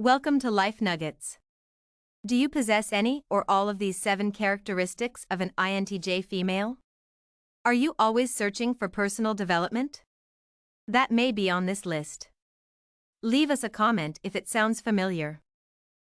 Welcome to Life Nuggets. Do you possess any or all of these 7 characteristics of an INTJ female? Are you always searching for personal development? That may be on this list. Leave us a comment if it sounds familiar.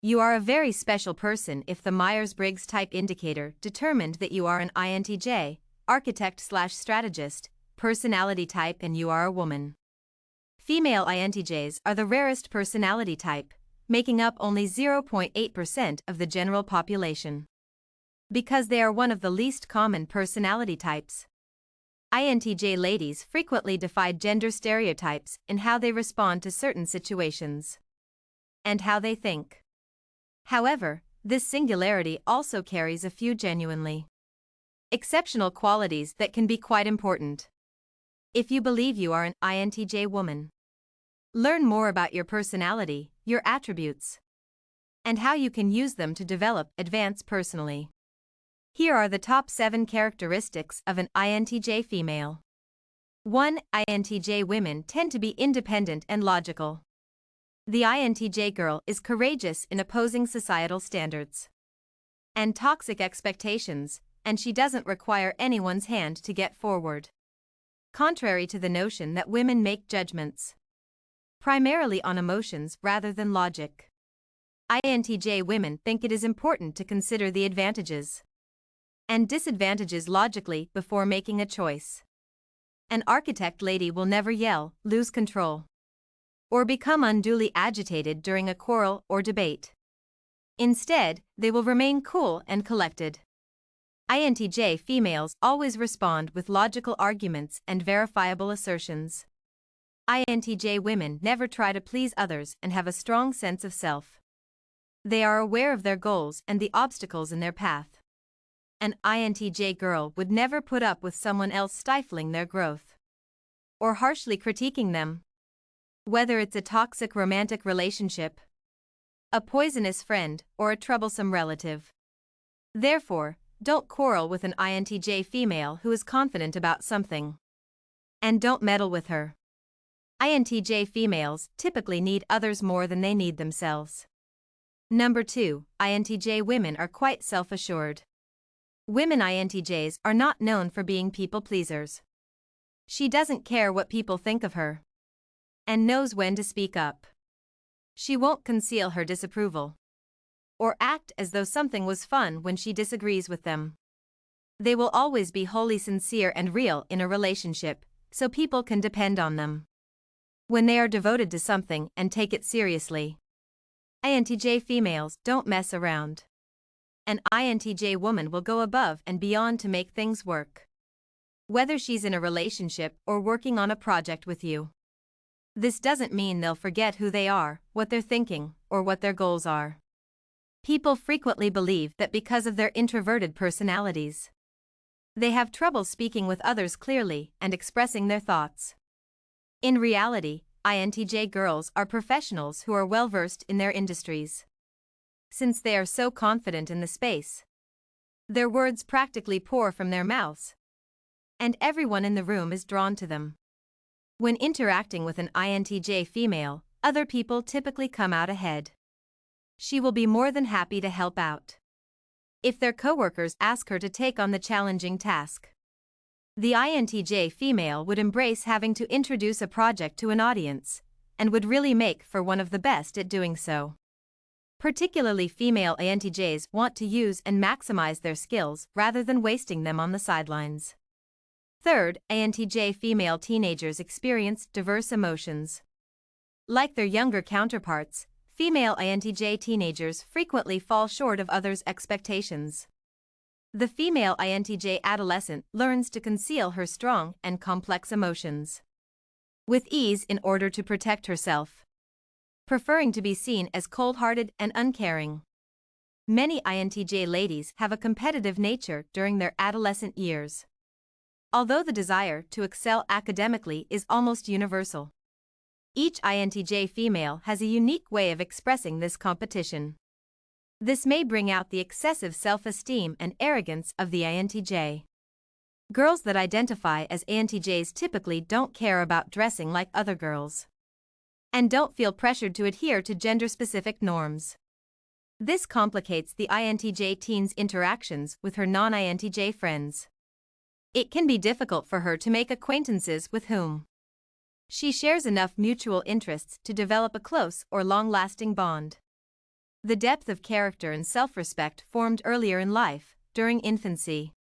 You are a very special person if the Myers-Briggs Type Indicator determined that you are an INTJ, architect/strategist, personality type, and you are a woman. Female INTJs are the rarest personality type, making up only 0.8% of the general population. Because they are one of the least common personality types, INTJ ladies frequently defy gender stereotypes in how they respond to certain situations and how they think. However, this singularity also carries a few genuinely exceptional qualities that can be quite important if you believe you are an INTJ woman. Learn more about your personality, your attributes, and how you can use them to advance personally. Here are the top 7 characteristics of an INTJ female. 1. INTJ women tend to be independent and logical. The INTJ girl is courageous in opposing societal standards and toxic expectations, and she doesn't require anyone's hand to get forward. Contrary to the notion that women make judgments primarily on emotions rather than logic, INTJ women think it is important to consider the advantages and disadvantages logically before making a choice. An architect lady will never yell, lose control, or become unduly agitated during a quarrel or debate. Instead, they will remain cool and collected. INTJ females always respond with logical arguments and verifiable assertions. INTJ women never try to please others and have a strong sense of self. They are aware of their goals and the obstacles in their path. An INTJ girl would never put up with someone else stifling their growth or harshly critiquing them. Whether it's a toxic romantic relationship, a poisonous friend, or a troublesome relative. Therefore, don't quarrel with an INTJ female who is confident about something. And don't meddle with her. INTJ females typically need others more than they need themselves. Number 2. INTJ women are quite self-assured. Women INTJs are not known for being people pleasers. She doesn't care what people think of her and knows when to speak up. She won't conceal her disapproval or act as though something was fun when she disagrees with them. They will always be wholly sincere and real in a relationship, so people can depend on them when they are devoted to something and take it seriously. INTJ females don't mess around. An INTJ woman will go above and beyond to make things work, whether she's in a relationship or working on a project with you. This doesn't mean they'll forget who they are, what they're thinking, or what their goals are. People frequently believe that because of their introverted personalities, they have trouble speaking with others clearly and expressing their thoughts. In reality, INTJ girls are professionals who are well-versed in their industries. Since they are so confident in the space, their words practically pour from their mouths, and everyone in the room is drawn to them. When interacting with an INTJ female, other people typically come out ahead. She will be more than happy to help out if their coworkers ask her to take on the challenging task. The INTJ female would embrace having to introduce a project to an audience and would really make for one of the best at doing so. Particularly female INTJs want to use and maximize their skills rather than wasting them on the sidelines. Third, INTJ female teenagers experience diverse emotions. Like their younger counterparts, female INTJ teenagers frequently fall short of others' expectations. The female INTJ adolescent learns to conceal her strong and complex emotions with ease in order to protect herself, preferring to be seen as cold-hearted and uncaring. Many INTJ ladies have a competitive nature during their adolescent years, although the desire to excel academically is almost universal. Each INTJ female has a unique way of expressing this competition. This may bring out the excessive self-esteem and arrogance of the INTJ. Girls that identify as INTJs typically don't care about dressing like other girls. and don't feel pressured to adhere to gender-specific norms. This complicates the INTJ teen's interactions with her non-INTJ friends. It can be difficult for her to make acquaintances with whom she shares enough mutual interests to develop a close or long-lasting bond. The depth of character and self-respect formed earlier in life, during infancy,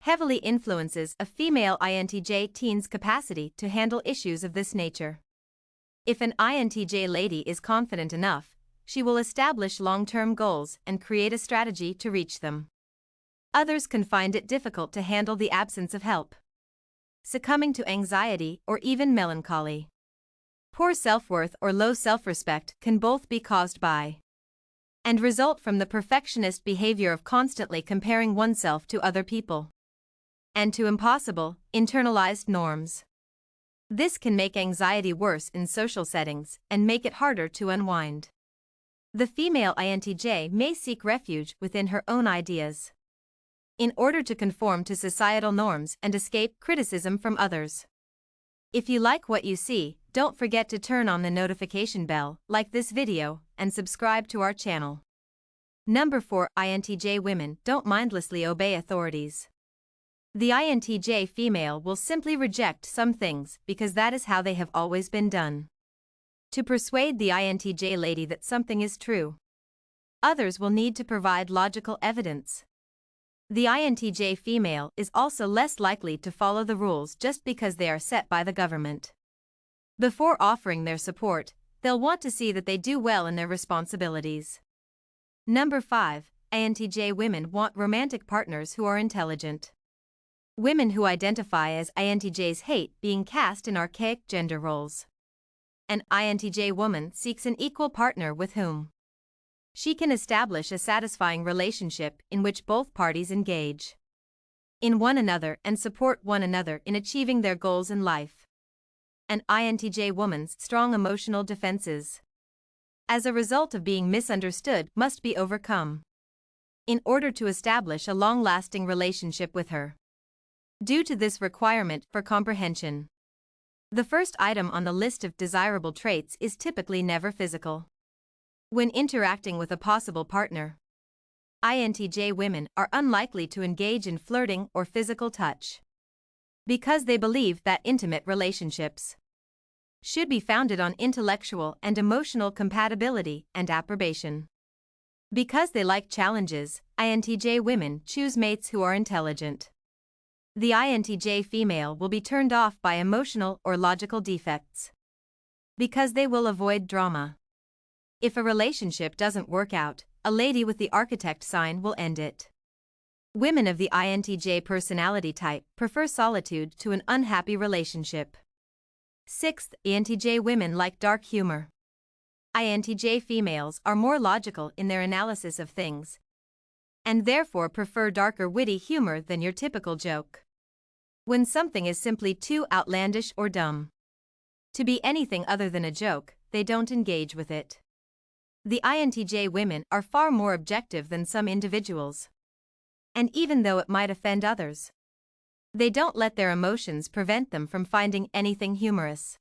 heavily influences a female INTJ teen's capacity to handle issues of this nature. If an INTJ lady is confident enough, she will establish long-term goals and create a strategy to reach them. Others can find it difficult to handle the absence of help, succumbing to anxiety or even melancholy. Poor self-worth or low self-respect can both be caused by and result from the perfectionist behavior of constantly comparing oneself to other people and to impossible, internalized norms. This can make anxiety worse in social settings and make it harder to unwind. The female INTJ may seek refuge within her own ideas in order to conform to societal norms and escape criticism from others. If you like what you see, don't forget to turn on the notification bell, like this video, and subscribe to our channel. Number 4. INTJ women don't mindlessly obey authorities. The INTJ female will simply reject some things because that is how they have always been done. To persuade the INTJ lady that something is true, others will need to provide logical evidence. The INTJ female is also less likely to follow the rules just because they are set by the government. Before offering their support, they'll want to see that they do well in their responsibilities. Number 5. INTJ women want romantic partners who are intelligent. Women who identify as INTJs hate being cast in archaic gender roles. An INTJ woman seeks an equal partner with whom she can establish a satisfying relationship in which both parties engage in one another and support one another in achieving their goals in life. An INTJ woman's strong emotional defenses, as a result of being misunderstood, must be overcome in order to establish a long-lasting relationship with her. Due to this requirement for comprehension, the first item on the list of desirable traits is typically never physical. When interacting with a possible partner, INTJ women are unlikely to engage in flirting or physical touch because they believe that intimate relationships should be founded on intellectual and emotional compatibility and approbation. Because they like challenges, INTJ women choose mates who are intelligent. The INTJ female will be turned off by emotional or logical defects because they will avoid drama. If a relationship doesn't work out, a lady with the architect sign will end it. Women of the INTJ personality type prefer solitude to an unhappy relationship. 6th, INTJ women like dark humor. INTJ females are more logical in their analysis of things and therefore prefer darker, witty humor than your typical joke. When something is simply too outlandish or dumb to be anything other than a joke, they don't engage with it. The INTJ women are far more objective than some individuals. And even though it might offend others, they don't let their emotions prevent them from finding anything humorous.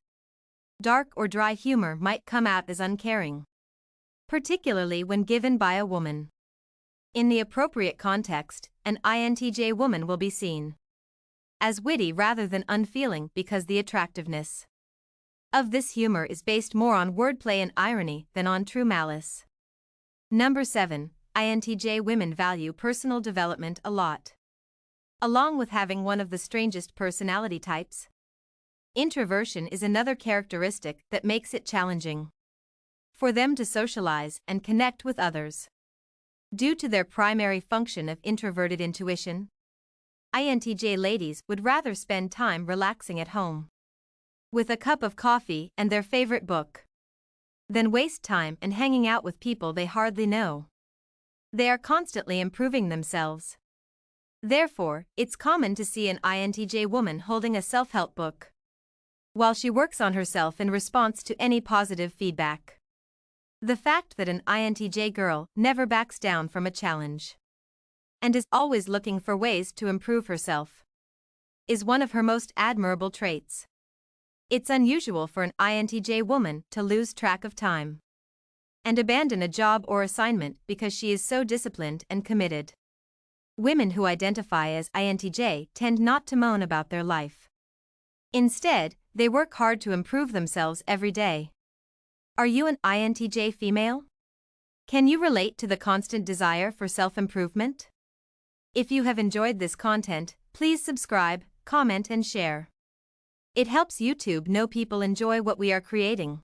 Dark or dry humor might come out as uncaring, particularly when given by a woman. In the appropriate context, an INTJ woman will be seen as witty rather than unfeeling because the attractiveness of this humor is based more on wordplay and irony than on true malice. Number 7. INTJ women value personal development a lot. Along with having one of the strangest personality types, introversion is another characteristic that makes it challenging for them to socialize and connect with others. Due to their primary function of introverted intuition, INTJ ladies would rather spend time relaxing at home with a cup of coffee and their favorite book than waste time and hanging out with people they hardly know. They are constantly improving themselves. Therefore, it's common to see an INTJ woman holding a self-help book while she works on herself in response to any positive feedback. The fact that an INTJ girl never backs down from a challenge and is always looking for ways to improve herself is one of her most admirable traits. It's unusual for an INTJ woman to lose track of time and abandon a job or assignment because she is so disciplined and committed. Women who identify as INTJ tend not to moan about their life. Instead, they work hard to improve themselves every day. Are you an INTJ female? Can you relate to the constant desire for self-improvement? If you have enjoyed this content, please subscribe, comment and share. It helps YouTube know people enjoy what we are creating.